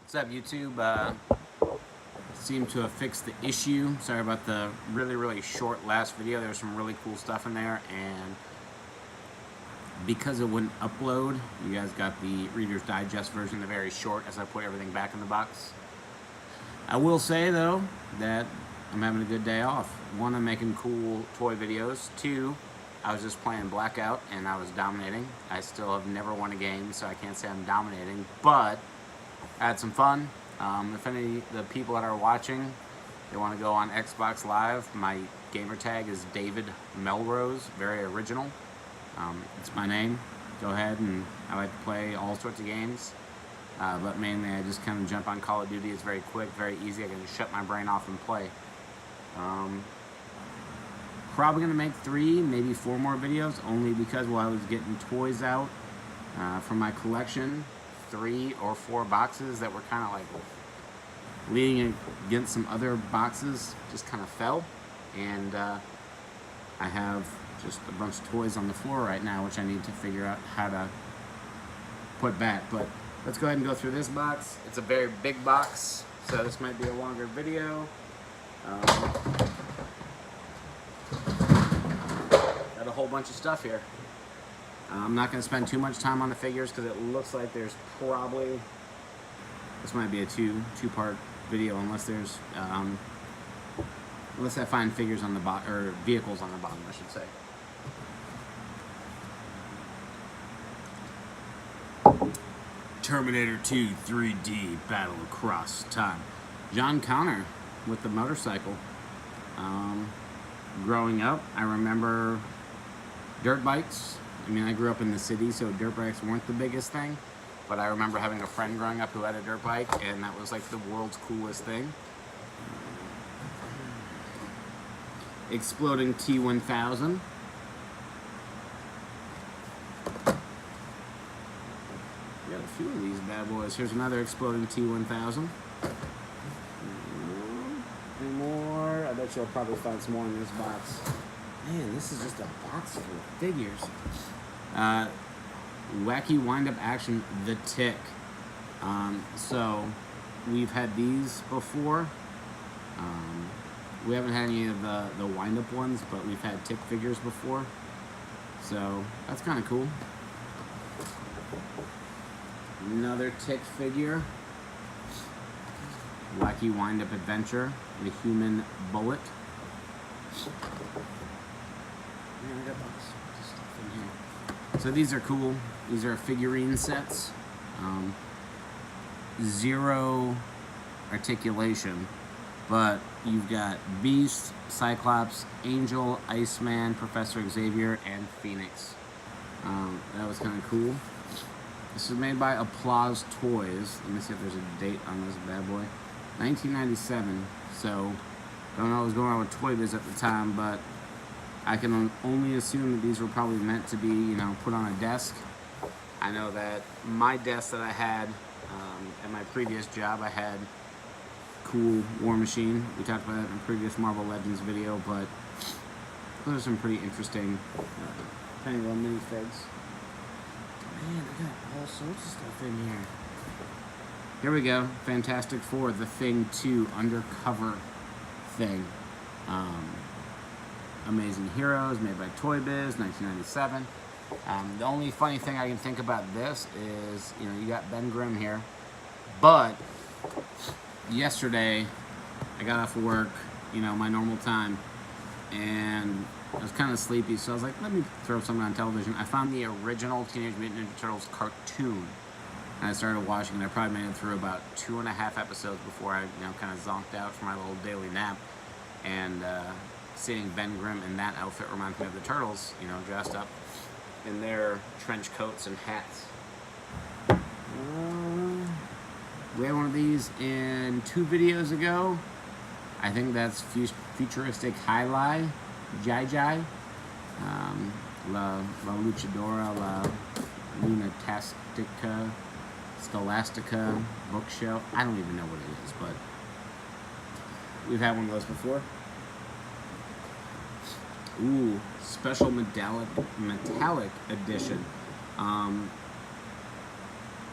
What's up, YouTube? Seemed to have fixed the issue. Sorry about the really short last video. There was some really cool stuff in there, and because it wouldn't upload, you guys got the Reader's Digest version, the very short, as I put everything back in the box. I will say, though, that I'm having a good day off. One, I'm making cool toy videos. Two, I was just playing Blackout, and I was dominating. I still have never won a game, so I can't say I'm dominating, but I had some fun. If any of the people that are watching, they want to go on Xbox Live, my gamer tag is David Melrose, very original. It's my name. Go ahead, and I like to play all sorts of games. But mainly I just kind of jump on Call of Duty. It's very quick, very easy. I can just shut my brain off and play. Probably going to make 3, maybe 4 more videos, only because while I was getting toys out from my collection, 3 or 4 boxes that were kind of like leaning against some other boxes just kind of fell. And I have just a bunch of toys on the floor right now, which I need to figure out how to put back. But let's go ahead and go through this box. It's a very big box, so this might be a longer video. Got a whole bunch of stuff here. I'm not going to spend too much time on the figures because it looks like there's probably, this might be a two-part video unless there's, unless I find figures on the bottom, or vehicles on the bottom, I should say. Terminator 2 3D Battle Across Time. John Connor with the motorcycle. Growing up, I remember dirt bikes. I mean, I grew up in the city, so dirt bikes weren't the biggest thing. But I remember having a friend growing up who had a dirt bike, and that was like the world's coolest thing. Exploding T-1000. We got a few of these bad boys. Here's another exploding T-1000. Any more? I bet you'll probably find some more in this box. Man, this is just a box full of figures. Wacky wind-up action, The Tick. So we've had these before. We haven't had any of the wind-up ones, but we've had Tick figures before. So that's kind of cool. Another Tick figure. Wacky wind-up adventure, The Human Bullet. Yeah, I got stuff in here. So these are cool. These are figurine sets. 0 articulation, but you've got Beast, Cyclops, Angel, Iceman, Professor Xavier, and Phoenix. That was kind of cool. This is made by Applause Toys. Let me see if there's a date on this bad boy. 1997. So, don't know what was going on with Toy Biz at the time, but I can only assume that these were probably meant to be, you know, put on a desk. I know that my desk that I had at my previous job, I had cool War Machine. We talked about that in a previous Marvel Legends video, but those are some pretty interesting Penguin minifigs. Man, I got all sorts of stuff in here. Here we go. Fantastic Four, The Thing 2 Undercover Thing. Amazing Heroes, made by Toy Biz, 1997. The only funny thing I can think about this is, you know, you got Ben Grimm here, but yesterday I got off of work, you know, my normal time, and I was kind of sleepy, so I was like, let me throw something on television. I found the original Teenage Mutant Ninja Turtles cartoon, and I started watching, and I probably made it through about 2.5 episodes before I, you know, kind of zonked out for my little daily nap. And seeing Ben Grimm in that outfit reminds me of the Turtles, you know, dressed up in their trench coats and hats. We had one of these in 2 videos ago. I think that's Futuristic Highlight, Jai. La Luchadora, La Lunatastica, Scholastica, Bookshelf. I don't even know what it is, but we've had one of those before. Ooh, special metallic edition.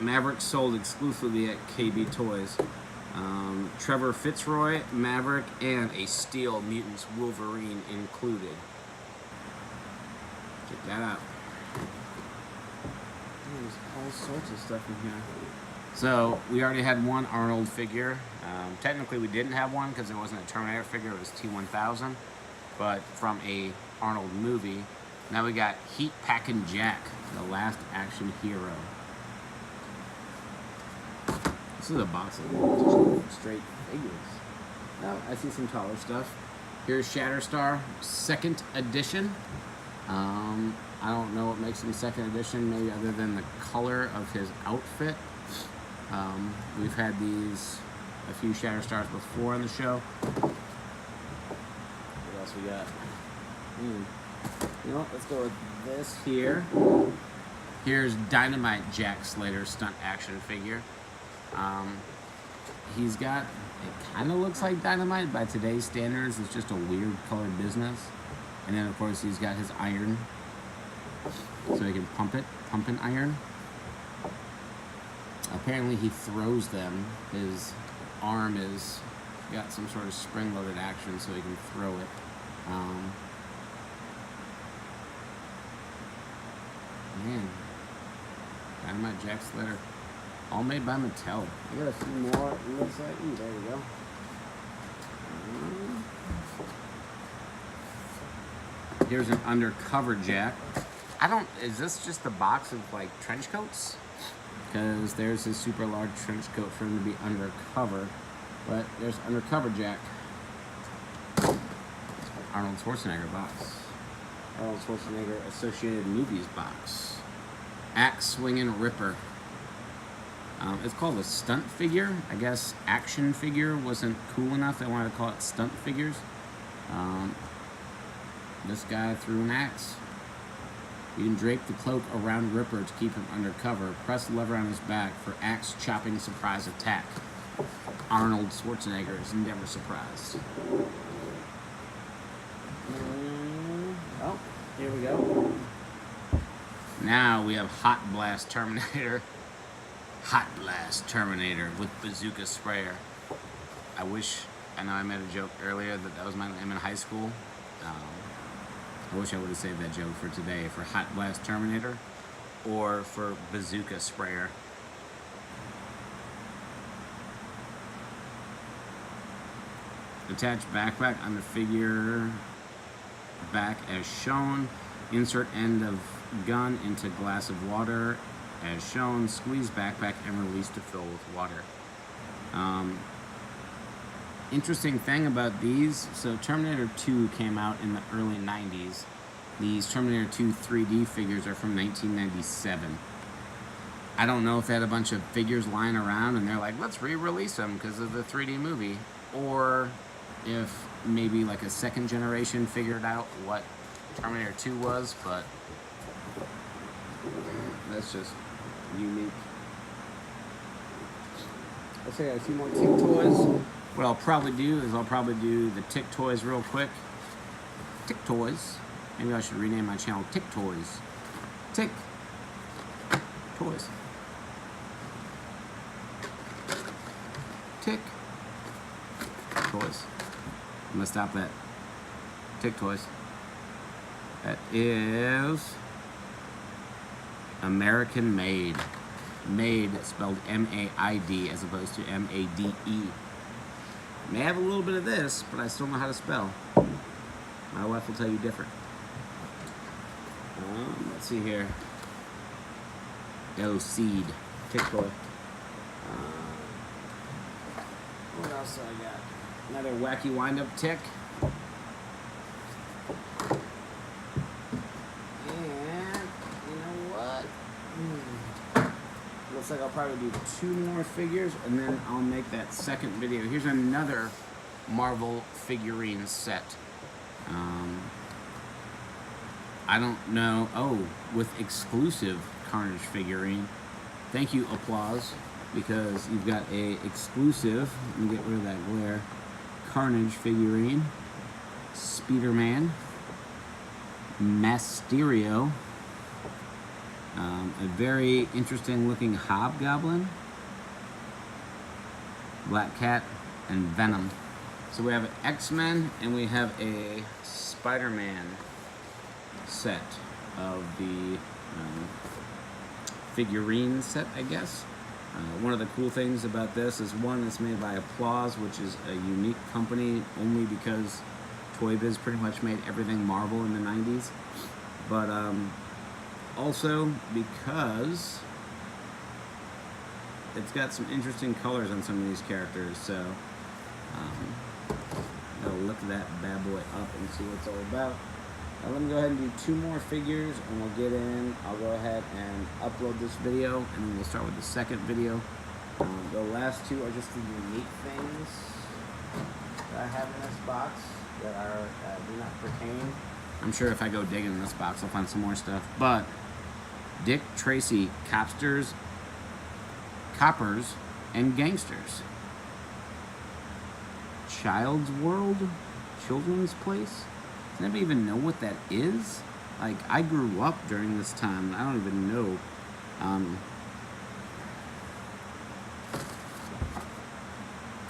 Maverick sold exclusively at KB Toys. Trevor Fitzroy, Maverick, and a Steel Mutants Wolverine included. Check that out. There's all sorts of stuff in here. So, we already had one Arnold figure. Technically, we didn't have one because it wasn't a Terminator figure, it was T-1000. But from a Arnold movie. Now we got Heat Packin' Jack, the last action hero. This is a box of straight figures. Oh, I see some taller stuff. Here's Shatterstar, 2nd edition. I don't know what makes him 2nd edition, maybe other than the color of his outfit. We've had these, a few Shatterstars before on the show. What else we got? You know what, let's go with this here. Here's Dynamite Jack Slater stunt action figure. He's got, it kind of looks like Dynamite by today's standards. It's just a weird colored business. And then of course he's got his iron, so he can pump an iron. Apparently he throws them. His arm is got some sort of spring-loaded action, so he can throw it. Man, Dynamite Jack Slater, all made by Mattel. I got a few more on this side. Ooh, there we go. Here's an Undercover Jack. Is this just a box of like trench coats? Because there's his super large trench coat for him to be undercover. But there's Undercover Jack. Arnold Schwarzenegger box. Arnold Schwarzenegger Associated Movies box. Axe Swinging Ripper. It's called a stunt figure. I guess action figure wasn't cool enough. They wanted to call it stunt figures. This guy threw an axe. You can drape the cloak around Ripper to keep him undercover. Press the lever on his back for axe chopping surprise attack. Arnold Schwarzenegger is never surprised. Oh, here we go. Now we have Hot Blast Terminator. Hot Blast Terminator with bazooka sprayer. I know I made a joke earlier that was my name in high school. I wish I would have saved that joke for today, for Hot Blast Terminator or for bazooka sprayer. Attach backpack on the figure back as shown. Insert end of gun into glass of water as shown. Squeeze backpack and release to fill with water. Interesting thing about these, so Terminator 2 came out in the early 90s. These Terminator 2 3D figures are from 1997. I don't know if they had a bunch of figures lying around and they're like, let's re-release them because of the 3D movie, or if maybe like a second generation figured out what Terminator 2 was, but that's just unique. Let's say a few more Tick Toys. What I'll probably do is I'll probably do the Tick Toys real quick. Tick Toys. Maybe I should rename my channel Tick Toys. Tick Toys. Tick Toys. I'm gonna stop that. Tick Toys. That is American Made. Made spelled M-A-I-D as opposed to M-A-D-E. May have a little bit of this, but I still know how to spell. My wife will tell you different. Let's see here. Oh, Seed. Tick Toy. What else do I got? Another wacky wind-up tick. And, you know what? Looks like I'll probably do 2 more figures, and then I'll make that second video. Here's another Marvel figurine set. I don't know. Oh, with exclusive Carnage figurine. Thank you, Applause, because you've got a exclusive. Let me get rid of that glare. Carnage figurine. Spider-Man. Mysterio. A very interesting looking Hobgoblin, Black Cat, and Venom. So we have X-Men and we have a Spider-Man set of the figurine set, I guess. One of the cool things about this is, one, it's made by Applause, which is a unique company only because Toy Biz pretty much made everything Marvel in the 90s. But also because it's got some interesting colors on some of these characters. So I'll look that bad boy up and see what it's all about. Let me go ahead and do 2 more figures and we'll get in. I'll go ahead and upload this video and then we'll start with the second video. The last 2 are just the unique things that I have in this box that are do not pertain. I'm sure if I go digging in this box I'll find some more stuff. But Dick Tracy, Coppers, and Gangsters. Child's World? Children's Place? Does anybody even know what that is? Like, I grew up during this time. I don't even know.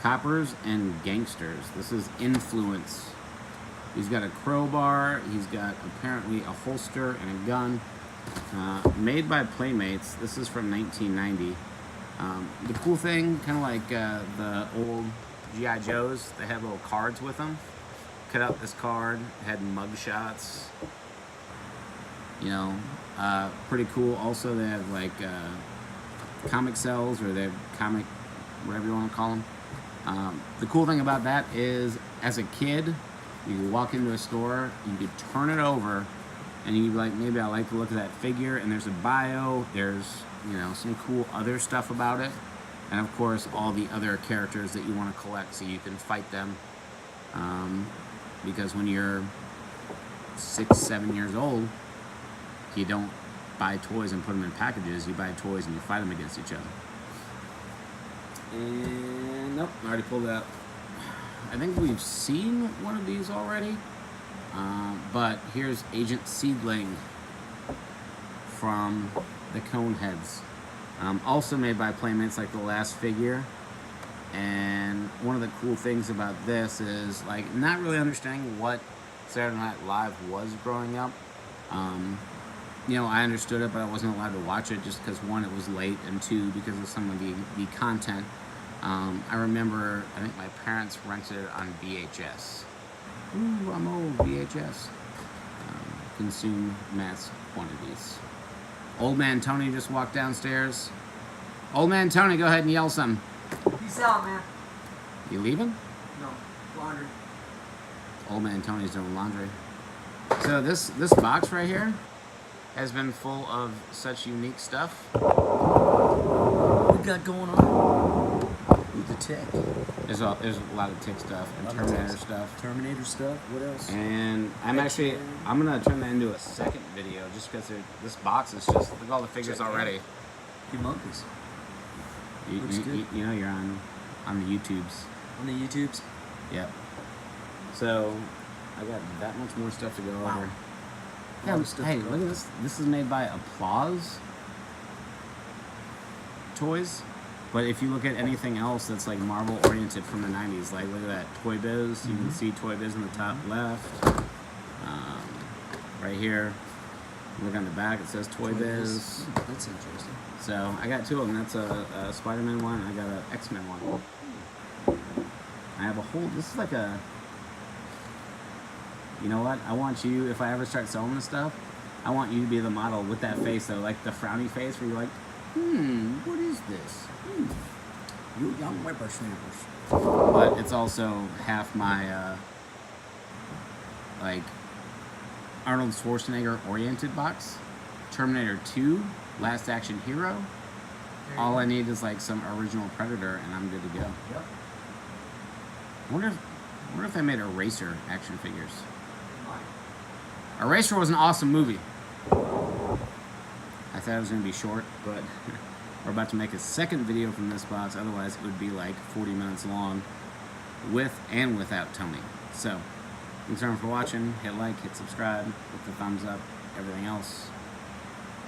Coppers and Gangsters. This is Influence. He's got a crowbar. He's got apparently a holster and a gun. Made by Playmates. This is from 1990. The cool thing, kind of like the old G.I. Joes, they had little cards with them. Cut out this card, had mug shots. You know, pretty cool. Also, they have like comic cells, or they have comic, whatever you want to call them. The cool thing about that is, as a kid, you could walk into a store, you could turn it over, and you'd be like, maybe I like to look at that figure, and there's a bio, there's, you know, some cool other stuff about it, and of course all the other characters that you want to collect so you can fight them. Because when you're 6, 7 years old, you don't buy toys and put them in packages, you buy toys and you fight them against each other. And nope, I already pulled it out. I think we've seen one of these already, but here's Agent Seedling from the Coneheads. Also made by Playmates, like the last figure. And one of the cool things about this is, like, not really understanding what Saturday Night Live was growing up. You know, I understood it, but I wasn't allowed to watch it just because, 1, it was late, and 2, because of some of the content. I remember, I think my parents rented it on VHS. Ooh, I'm old, VHS. Consume mass quantities. Old Man Tony just walked downstairs. Old Man Tony, go ahead and yell something. Peace out, man. You leaving? No, laundry. Old Man Tony's doing laundry. So this box right here has been full of such unique stuff. What we got going on? Ooh, the Tick. There's a lot of Tick stuff and Terminator stuff. Terminator stuff. What else? And I'm gonna turn that into a second video just because this box is just, look at all the figures already. Humongous. You know you're on the YouTubes. On the YouTubes? Yep. So I got that much more stuff to go over. Yeah, hey, look at this. This is made by Applause Toys. But if you look at anything else that's like Marvel oriented from the 90s, like look at that Toy Biz. You can see Toy Biz in the top left. Right here. Look on the back, it says Toy Biz. That's interesting. So I got 2 of them. That's a Spider-Man one. I got an X-Men one. I have a whole. This is like a. You know what? I want you. If I ever start selling this stuff, I want you to be the model with that face, though, like the frowny face, where you're like, what is this? You young whippersnappers. But it's also half my like Arnold Schwarzenegger oriented box. Terminator 2. Last Action Hero. All I need is like some original Predator, and I'm good to go. Yep. I wonder if they made Eraser action figures. Eraser was an awesome movie. I thought it was going to be short, but we're about to make a second video from this box. Otherwise, it would be like 40 minutes long, with and without Tony. So, thanks everyone for watching. Hit like, hit subscribe, hit the thumbs up, everything else.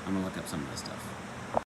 I'm gonna look up some of this stuff.